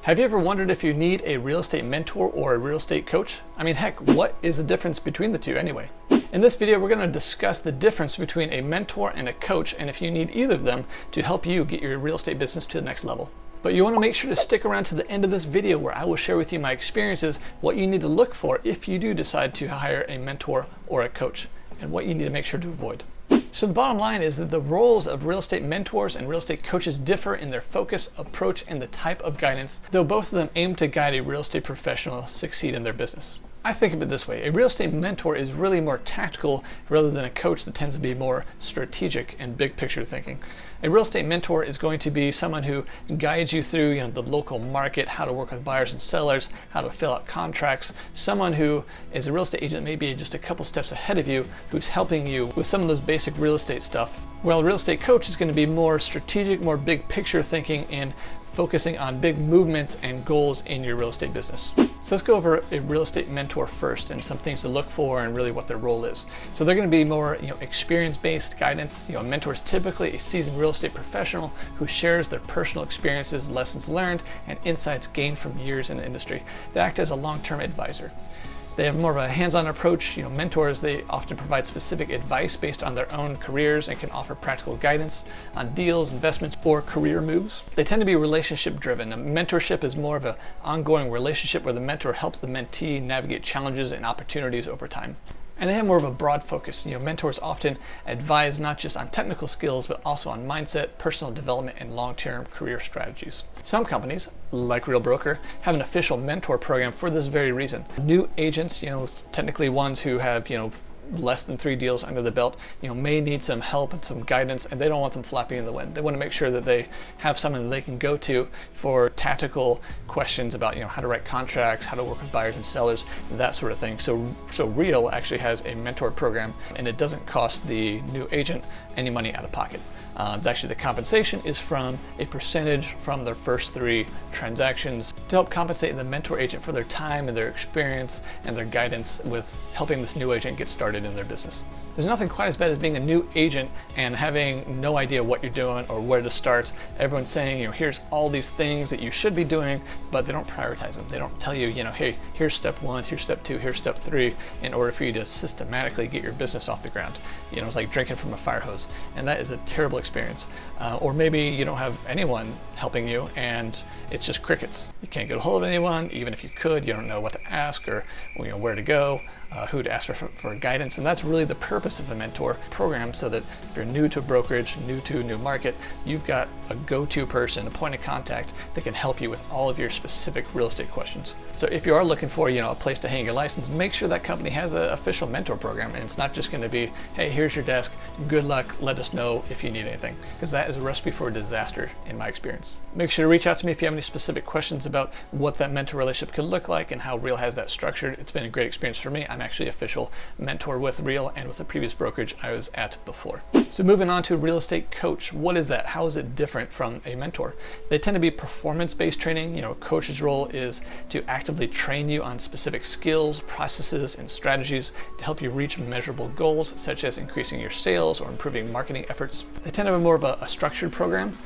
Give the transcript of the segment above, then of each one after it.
Have you ever wondered if you need a real estate mentor or a real estate coach? I mean, heck, what is the difference between the two anyway? In this video, we're going to discuss the difference between a mentor and a coach, and if you need either of them to help you get your real estate business to the next level. But you want to make sure to stick around to the end of this video where I will share with you my experiences, what you need to look for if you do decide to hire a mentor or a coach, and what you need to make sure to avoid. So the bottom line is that the roles of real estate mentors and real estate coaches differ in their focus, approach, and the type of guidance, though both of them aim to guide a real estate professional succeed in their business. I think of it this way: a real estate mentor is really more tactical rather than a coach that tends to be more strategic and big picture thinking. A real estate mentor is going to be someone who guides you through the local market, how to work with buyers and sellers, how to fill out contracts. Someone who is a real estate agent maybe just a couple steps ahead of you, who's helping you with some of those basic real estate stuff. While a real estate coach is going to be more strategic, more big picture thinking, and focusing on big movements and goals in your real estate business. So let's go over a real estate mentor first and some things to look for and really what their role is. So they're going to be more experience-based guidance. A mentor is typically a seasoned real estate professional who shares their personal experiences, lessons learned, and insights gained from years in the industry. They act as a long-term advisor. They have more of a hands-on approach. Mentors, they often provide specific advice based on their own careers and can offer practical guidance on deals, investments, or career moves. They tend to be relationship driven. A mentorship is more of an ongoing relationship where the mentor helps the mentee navigate challenges and opportunities over time. And they have more of a broad focus. Mentors often advise not just on technical skills, but also on mindset, personal development, and long-term career strategies. Some companies, like Real Broker, have an official mentor program for this very reason. New agents, technically ones who have, less than 3 deals under the belt, may need some help and some guidance, and they don't want them flapping in the wind. They want to make sure that they have someone that they can go to for tactical questions about, how to write contracts, how to work with buyers and sellers, that sort of thing. So Real actually has a mentor program, and it doesn't cost the new agent any money out of pocket. It's actually the compensation is from a percentage from their first 3 transactions to help compensate the mentor agent for their time and their experience and their guidance with helping this new agent get started in their business. There's nothing quite as bad as being a new agent and having no idea what you're doing or where to start. Everyone's saying, here's all these things that you should be doing, but they don't prioritize them. They don't tell you, hey, here's step 1, here's step 2, here's step 3, in order for you to systematically get your business off the ground. It's like drinking from a fire hose, and that is a terrible experience. Or maybe you don't have anyone helping you and it's just crickets. You can't get a hold of anyone. Even if you could, you don't know what to ask or where to go, who to ask for guidance. And that's really the purpose of a mentor program, so that if you're new to a brokerage, new to a new market, you've got a go-to person, a point of contact that can help you with all of your specific real estate questions. So if you are looking for a place to hang your license, make sure that company has an official mentor program, and it's not just going to be, hey, here's your desk, good luck, let us know if you need anything, because that is a recipe for disaster in my experience. Make sure to reach out to me if you have any specific questions about what that mentor relationship could look like and how Real has that structured. It's been a great experience for me. I'm actually an official mentor with Real and with the previous brokerage I was at before. So moving on to real estate coach. What is that? How is it different from a mentor? They tend to be performance-based training. A coach's role is to actively train you on specific skills, processes, and strategies to help you reach measurable goals, such as increasing your sales or improving marketing efforts. They tend to have more of a structured program.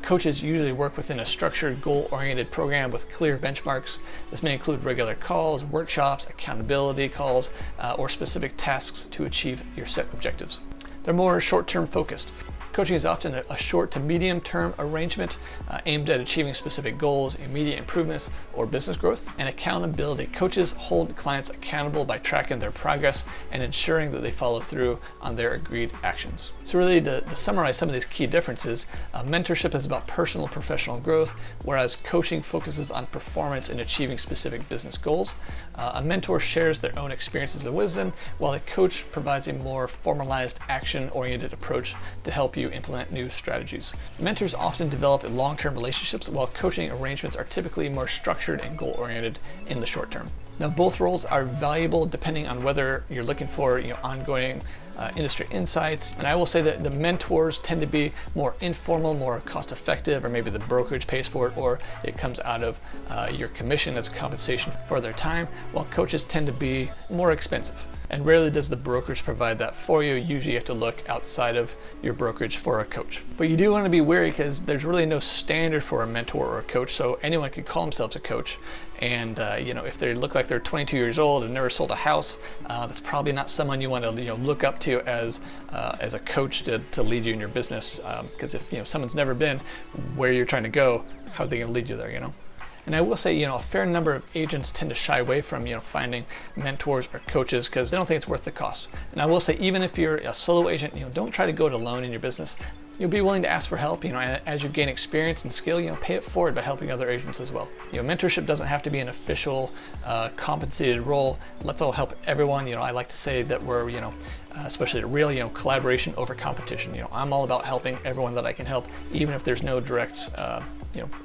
Coaches usually work within a structured, goal-oriented program with clear benchmarks. This may include regular calls, workshops, accountability calls, or specific tasks to achieve your set objectives. They're more short-term focused. Coaching is often a short to medium-term arrangement aimed at achieving specific goals, immediate improvements, or business growth. And accountability. Coaches hold clients accountable by tracking their progress and ensuring that they follow through on their agreed actions. So really, to summarize some of these key differences, mentorship is about personal professional growth, whereas coaching focuses on performance and achieving specific business goals. A mentor shares their own experiences and wisdom, while a coach provides a more formalized, action-oriented approach to help you implement new strategies. Mentors often develop long-term relationships, while coaching arrangements are typically more structured and goal-oriented in the short term. Now, both roles are valuable depending on whether you're looking for ongoing industry insights. And I will say that the mentors tend to be more informal, more cost-effective, or maybe the brokerage pays for it, or it comes out of your commission as a compensation for their time, while coaches tend to be more expensive. And rarely does the brokerage provide that for you. Usually you have to look outside of your brokerage for a coach. But you do want to be wary because there's really no standard for a mentor or a coach. So anyone could call themselves a coach. And if they look like they're 22 years old and never sold a house, that's probably not someone you want to look up to as a coach to lead you in your business. Because if someone's never been where you're trying to go, how are they going to lead you there? And I will say, a fair number of agents tend to shy away from, finding mentors or coaches because they don't think it's worth the cost. And I will say, even if you're a solo agent, don't try to go it alone in your business. You'll be willing to ask for help, as you gain experience and skill, pay it forward by helping other agents as well. Mentorship doesn't have to be an official, compensated role. Let's all help everyone. I like to say that we're, especially a real, collaboration over competition. I'm all about helping everyone that I can help, even if there's no direct,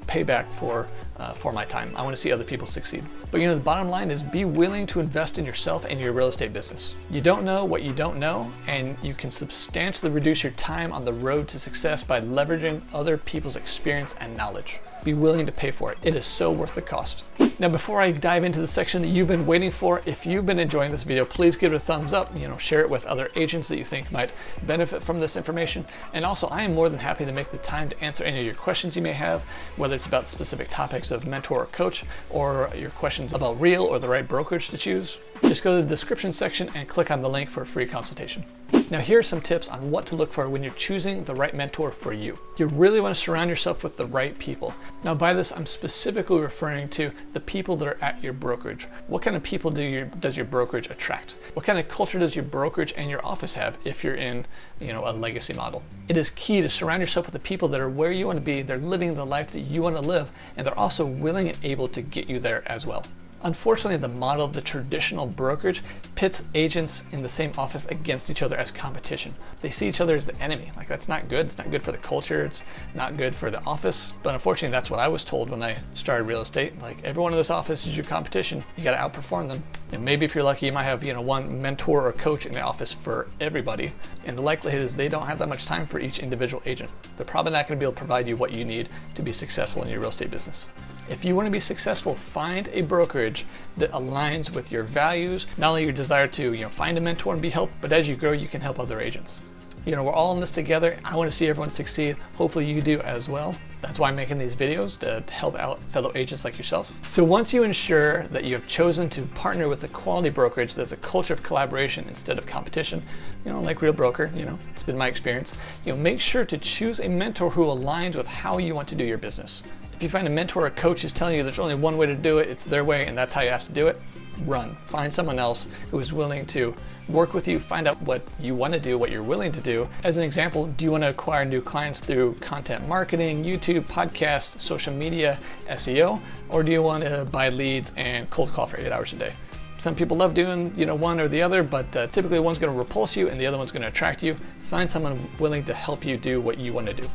payback for my time. I want to see other people succeed. But the bottom line is be willing to invest in yourself and your real estate business. You don't know what you don't know, and you can substantially reduce your time on the road to success by leveraging other people's experience and knowledge. Be willing to pay for it. It is so worth the cost. Now, before I dive into the section that you've been waiting for, if you've been enjoying this video, please give it a thumbs up, share it with other agents that you think might benefit from this information. And also, I am more than happy to make the time to answer any of your questions you may have, whether it's about specific topics of mentor or coach, or your questions about real or the right brokerage to choose. Just go to the description section and click on the link for a free consultation. Now, here are some tips on what to look for when you're choosing the right mentor for you. You really want to surround yourself with the right people. Now, by this, I'm specifically referring to the people that are at your brokerage. What kind of people does your brokerage attract? What kind of culture does your brokerage and your office have if you're in, a legacy model? It is key to surround yourself with the people that are where you want to be. They're living the life that you want to live, and they're also willing and able to get you there as well. Unfortunately, the model of the traditional brokerage pits agents in the same office against each other as competition. They see each other as the enemy. That's not good. It's not good for the culture. It's not good for the office. But unfortunately, that's what I was told when I started real estate. Everyone in this office is your competition. You got to outperform them. And maybe if you're lucky, you might have, one mentor or coach in the office for everybody. And the likelihood is they don't have that much time for each individual agent. They're probably not going to be able to provide you what you need to be successful in your real estate business. If you want to be successful, find a brokerage that aligns with your values, not only your desire to find a mentor and be helped, but as you grow, you can help other agents. We're all in this together. I want to see everyone succeed. Hopefully you do as well. That's why I'm making these videos, to help out fellow agents like yourself. So once you ensure that you have chosen to partner with a quality brokerage that's a culture of collaboration instead of competition, like Real Broker, it's been my experience, make sure to choose a mentor who aligns with how you want to do your business. If you find a mentor or a coach who's telling you there's only one way to do it, it's their way, and that's how you have to do it, run. Find someone else who is willing to work with you, find out what you want to do, what you're willing to do. As an example, do you want to acquire new clients through content marketing, YouTube, podcasts, social media, SEO, or do you want to buy leads and cold call for 8 hours a day? Some people love doing, one or the other, but typically one's going to repulse you and the other one's going to attract you. Find someone willing to help you do what you want to do.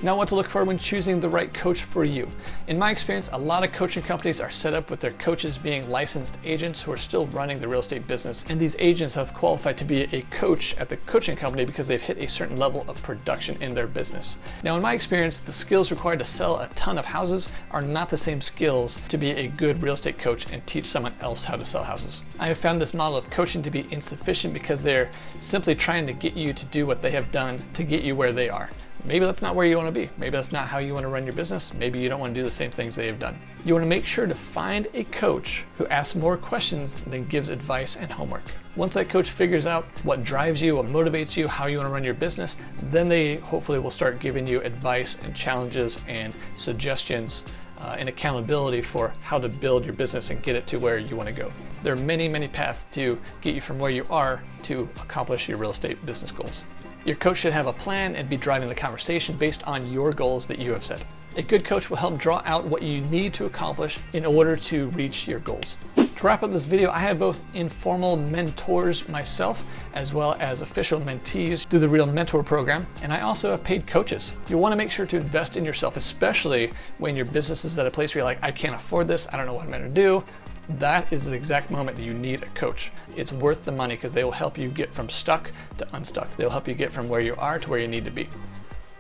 Now, what to look for when choosing the right coach for you. In my experience, a lot of coaching companies are set up with their coaches being licensed agents who are still running the real estate business. And these agents have qualified to be a coach at the coaching company because they've hit a certain level of production in their business. Now, in my experience, the skills required to sell a ton of houses are not the same skills to be a good real estate coach and teach someone else how to sell houses. I have found this model of coaching to be insufficient because they're simply trying to get you to do what they have done to get you where they are. Maybe that's not where you want to be. Maybe that's not how you want to run your business. Maybe you don't want to do the same things they have done. You want to make sure to find a coach who asks more questions than gives advice and homework. Once that coach figures out what drives you, what motivates you, how you want to run your business, then they hopefully will start giving you advice and challenges and suggestions and accountability for how to build your business and get it to where you want to go. There are many, many paths to get you from where you are to accomplish your real estate business goals. Your coach should have a plan and be driving the conversation based on your goals that you have set. A good coach will help draw out what you need to accomplish in order to reach your goals. To wrap up this video, I have both informal mentors myself as well as official mentees through the Real Mentor program, and I also have paid coaches. You'll want to make sure to invest in yourself, especially when your business is at a place where you're like, I can't afford this, I don't know what I'm going to do. That is the exact moment that you need a coach. It's worth the money because they will help you get from stuck to unstuck. They'll help you get from where you are to where you need to be.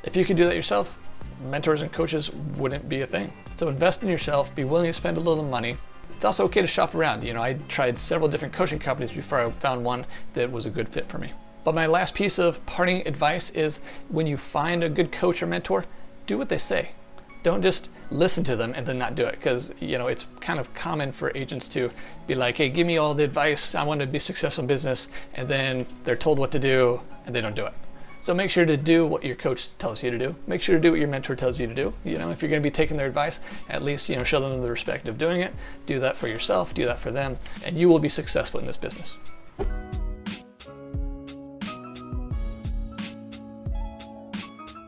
If you could do that yourself, mentors and coaches wouldn't be a thing. So invest in yourself, be willing to spend a little money, It's also okay to shop around. You know, I tried several different coaching companies before I found one that was a good fit for me. But my last piece of parting advice is when you find a good coach or mentor, do what they say. Don't just listen to them and then not do it, because you know it's kind of common for agents to be like, hey, give me all the advice, I want to be successful in business, and then they're told what to do and they don't do it. So make sure to do what your coach tells you to do. Make sure to do what your mentor tells you to do. You know, if you're going to be taking their advice, at least, you know, show them the respect of doing it. Do that for yourself, do that for them, and you will be successful in this business.